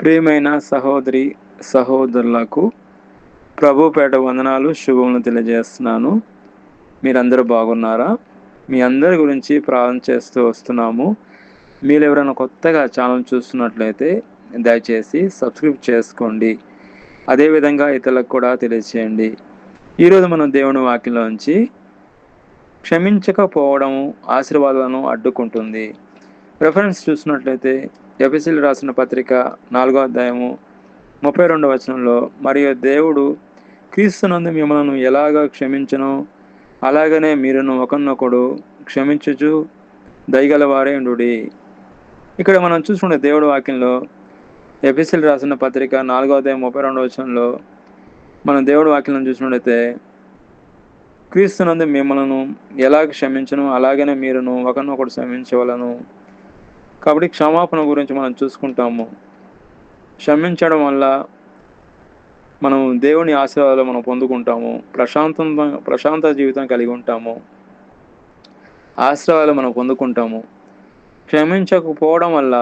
ప్రియమైన సహోదరి సహోదరులకు ప్రభుపేట వందనాలు శుభములు తెలియజేస్తున్నాను. మీరందరూ బాగున్నారా? మీ అందరి గురించి ప్రార్థన చేస్తూ వస్తున్నాము. మీరు ఎవరైనా కొత్తగా ఛానల్ చూస్తున్నట్లయితే దయచేసి సబ్స్క్రైబ్ చేసుకోండి. అదేవిధంగా ఇతరులకు కూడా తెలియచేయండి. ఈరోజు మనం దేవుని వాక్యంలోంచి క్షమించకపోవడం ఆశీర్వాదాలను అడ్డుకుంటుంది. రెఫరెన్స్ చూసినట్లయితే ఎఫెసీయులకు రాసిన పత్రిక 4వ అధ్యాయము 32వ వచనంలో, మరియు దేవుడు క్రీస్తునందు మిమ్మల్ని ఎలాగ క్షమించునో అలాగనే మీరును ఒకరినొకడు క్షమించుచు దయగలవారే ఉండుడి. ఇక్కడ మనం చూసుకుంటే దేవుడి వాక్యంలో ఎఫెసీయులకు రాసిన పత్రిక 4వ అధ్యాయం 32వ వచనంలో మనం దేవుడి వాక్యం చూసినట్లయితే క్రీస్తునందు మిమ్మల్ని ఎలా క్షమించును అలాగనే మీరును ఒకరినొకడు క్షమించవలను. కాబట్టి క్షమాపణ గురించి మనం చూసుకుంటాము. క్షమించడం వల్ల మనం దేవుని ఆశీర్వాదాలు మనం పొందుకుంటాము. ప్రశాంత జీవితం కలిగి ఉంటాము. ఆశీర్వాదాలు మనం పొందుకుంటాము. క్షమించకపోవడం వల్ల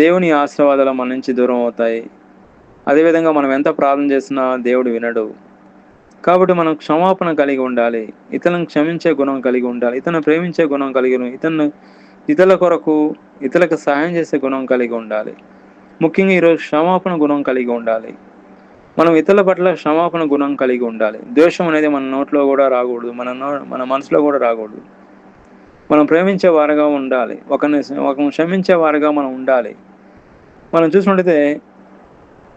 దేవుని ఆశీర్వాదాలు మన నుంచి దూరం అవుతాయి. అదేవిధంగా మనం ఎంత ప్రార్థన చేసినా దేవుడు వినడు. కాబట్టి మనం క్షమాపణ కలిగి ఉండాలి. ఇతరులను క్షమించే గుణం కలిగి ఉండాలి. ఇతరులను ప్రేమించే గుణం కలిగి ఇతరుల కొరకు ఇతరులకు సహాయం చేసే గుణం కలిగి ఉండాలి. ముఖ్యంగా ఈరోజు క్షమాపణ గుణం కలిగి ఉండాలి. మనం ఇతరుల పట్ల క్షమాపణ గుణం కలిగి ఉండాలి. ద్వేషం అనేది మన నోట్లో కూడా రాకూడదు, మన మనసులో కూడా రాకూడదు. మనం ప్రేమించే వారుగా ఉండాలి. ఒకరిని క్షమించే వారుగా మనం ఉండాలి. మనం చూసినట్లయితే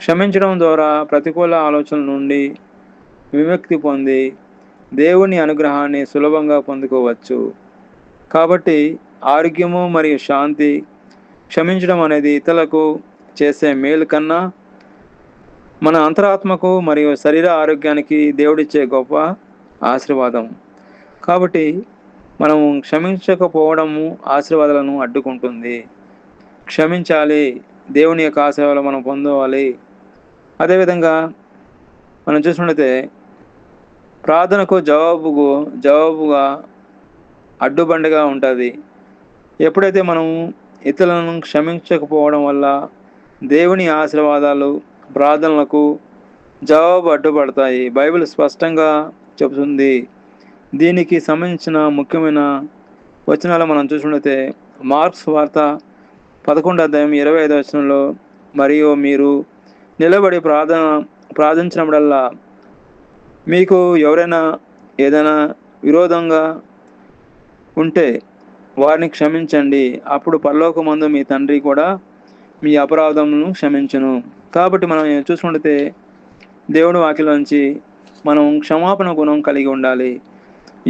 క్షమించడం ద్వారా ప్రతికూల ఆలోచనల నుండి విముక్తి పొంది దేవుని అనుగ్రహాన్ని సులభంగా పొందుకోవచ్చు. కాబట్టి ఆరోగ్యము మరియు శాంతి క్షమించడం అనేది ఇతరులకు చేసే మేలు కన్నా మన అంతరాత్మకు మరియు శరీర ఆరోగ్యానికి దేవుడిచ్చే గొప్ప ఆశీర్వాదం. కాబట్టి మనం క్షమించకపోవడము ఆశీర్వాదాలను అడ్డుకుంటుంది. క్షమించాలి. దేవుని యొక్క ఆశీర్వాదాలు మనం పొందవాలి. అదేవిధంగా మనం చూసినట్లయితే ప్రార్థనకు జవాబుగా అడ్డుబండగా ఉంటుంది. ఎప్పుడైతే మనం ఇతరులను క్షమించకపోవడం వల్ల దేవుని ఆశీర్వాదాలు ప్రార్థనలకు జవాబు అడ్డుపడతాయి. బైబిల్ స్పష్టంగా చెబుతుంది. దీనికి సంబంధించిన ముఖ్యమైన వచనాలు మనం చూసినట్లయితే మార్క్స్ వార్త 11వ అధ్యాయం 25వ వచనంలో, మరియు మీరు నిలబడి ప్రార్థించినప్పుడల్లా మీకు ఎవరైనా ఏదైనా విరోధంగా ఉంటే వారిని క్షమించండి. అప్పుడు పరలోకమందు మీ తండ్రి కూడా మీ అపరాధములను క్షమించును. కాబట్టి మనం చూసుకుంటే దేవుని వాక్యంలోంచి మనం క్షమాపణ గుణం కలిగి ఉండాలి.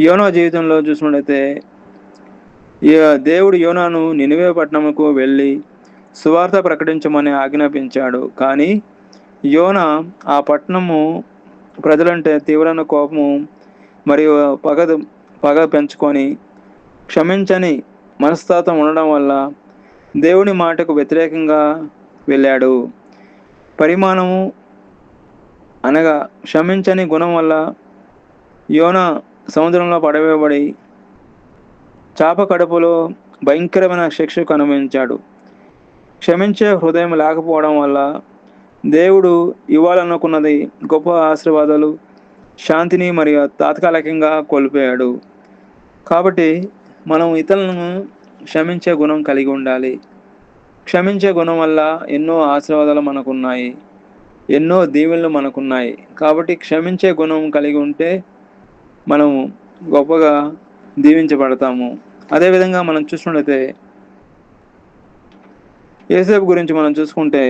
యోనా జీవితంలో చూసుకున్నట్లయితే దేవుడు యోనాను నినివే పట్టణముకు వెళ్ళి సువార్త ప్రకటించమని ఆజ్ఞాపించాడు. కానీ యోనా ఆ పట్టణము ప్రజలంటే తీవ్రమైన కోపము మరియు పగ పెంచుకొని క్షమించని మనస్తత్వం ఉండడం వల్ల దేవుని మాటకు వ్యతిరేకంగా వెళ్ళాడు. పరిమాణము అనగా క్షమించని గుణం వల్ల యోనా సముద్రంలో పడవేయబడి చాప కడుపులో భయంకరమైన శిక్షకు అనుభవించాడు. క్షమించే హృదయం లేకపోవడం వల్ల దేవుడు ఇవ్వాలనుకున్నది గొప్ప ఆశీర్వాదాలు, శాంతిని మరియు తాత్కాలికంగా కోల్పోయాడు. కాబట్టి మనం ఇతరులను క్షమించే గుణం కలిగి ఉండాలి. క్షమించే గుణం వల్ల ఎన్నో ఆశీర్వాదాలు మనకున్నాయి, ఎన్నో దీవెనలు మనకున్నాయి. కాబట్టి క్షమించే గుణం కలిగి ఉంటే మనం గొప్పగా దీవించబడతాము. అదేవిధంగా మనం చూసుకున్నట్లయితే యోసేపు గురించి మనం చూసుకుంటే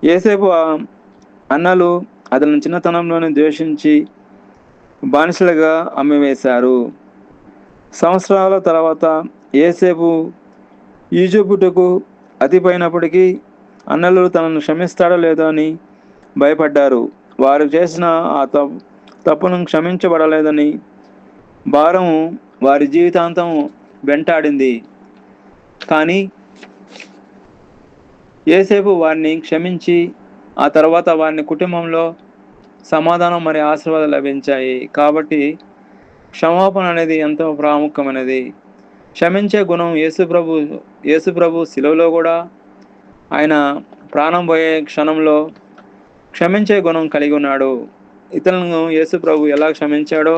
యోసేపు అన్నలు అతని చిన్నతనంలోనే ద్వేషించి బానిసలుగా అమ్మివేశారు. సంవత్సరాల తర్వాత యోసేపు ఈజిప్టుకు అతిపోయినప్పటికీ అన్నలు తనను క్షమిస్తాడో లేదో అని భయపడ్డారు. వారు చేసిన ఆ తప్పును క్షమించబడలేదని భారం వారి జీవితాంతం వెంటాడింది. కానీ యోసేపు వారిని క్షమించి ఆ తర్వాత వారిని కుటుంబంలో సమాధానం మరియు ఆశీర్వాదాలు లభించాయి. కాబట్టి క్షమాపణ అనేది ఎంతో ప్రాముఖ్యమైనది. క్షమించే గుణం యేసు ప్రభు శిలువలో కూడా ఆయన ప్రాణం పోయే క్షణంలో క్షమించే గుణం కలిగి ఉన్నాడు. ఇతరులను యేసు ప్రభు ఎలా క్షమించాడో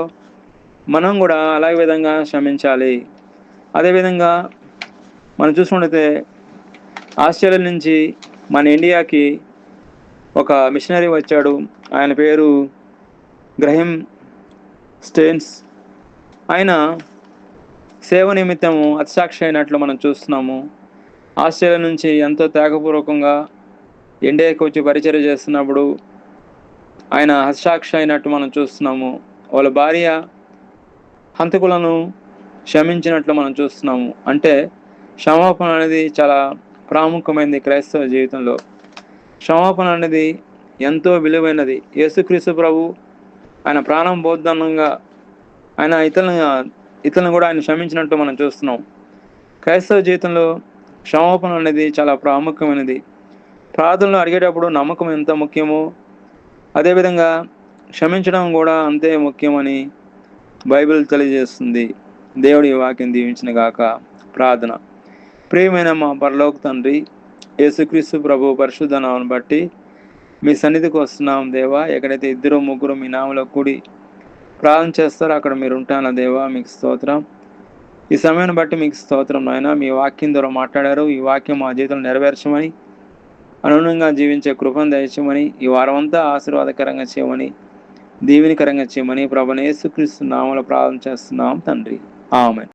మనం కూడా అలాగే విధంగా క్షమించాలి. అదేవిధంగా మనం చూసుకుంటే ఆస్ట్రేలియా నుంచి మన ఇండియాకి ఒక మిషనరీ వచ్చాడు. ఆయన పేరు గ్రహం స్టెయిన్స్. ఆయన సేవ నిమిత్తము హతసాక్షి అయినట్లు మనం చూస్తున్నాము. ఆస్ట్రేలియా నుంచి ఎంతో త్యాగపూర్వకంగా ఇండియాకి వచ్చి పరిచర్య చేస్తున్నప్పుడు ఆయన హతసాక్షి అయినట్టు మనం చూస్తున్నాము. వాళ్ళ భార్య హంతకులను క్షమించినట్లు మనం చూస్తున్నాము. అంటే క్షమాపణ అనేది చాలా ప్రాముఖ్యమైనది క్రైస్తవ జీవితంలో. క్షమాపణ అనేది ఎంతో విలువైనది. యేసుక్రీస్తు ప్రభు ఆయన ప్రాణం బోధనంగా ఆయన ఇతరులను కూడా ఆయన క్షమించినట్టు మనం చూస్తున్నాం. క్రైస్తవ జీవితంలో క్షమాపణ అనేది చాలా ప్రాముఖ్యమైనది. ప్రార్థనలు అడిగేటప్పుడు నమ్మకం ఎంత ముఖ్యమో అదేవిధంగా క్షమించడం కూడా అంతే ముఖ్యమని బైబిల్ తెలియజేస్తుంది. దేవుడి వాక్యం దీవించిన గాక. ప్రార్థన. ప్రియమైన మా పరలోక తండ్రి, యేసుక్రీస్తు ప్రభు పరిశుద్ధ నామమును బట్టి మీ సన్నిధికి వస్తున్నాం దేవా. ఎక్కడైతే 2-3 మీ నామములో కూడి ప్రార్థన చేస్తారో అక్కడ మీరు ఉంటాను దేవా. మీకు స్తోత్రం. ఈ సమయాన్ని బట్టి మీకు స్తోత్రం నాయన. మీ వాక్యం ద్వారా మాట్లాడారు. ఈ వాక్యం మా జీవితంలో నెరవేర్చమని, అనుగుణంగా జీవించే కృపను దయచేయమని, ఈ వారం అంతా ఆశీర్వాదకరంగా చేయమని, దీవెనకరంగా చేయమని ప్రభువైన యేసుక్రీస్తు నామములో ప్రార్థన చేస్తున్నాం తండ్రి. ఆమేన్.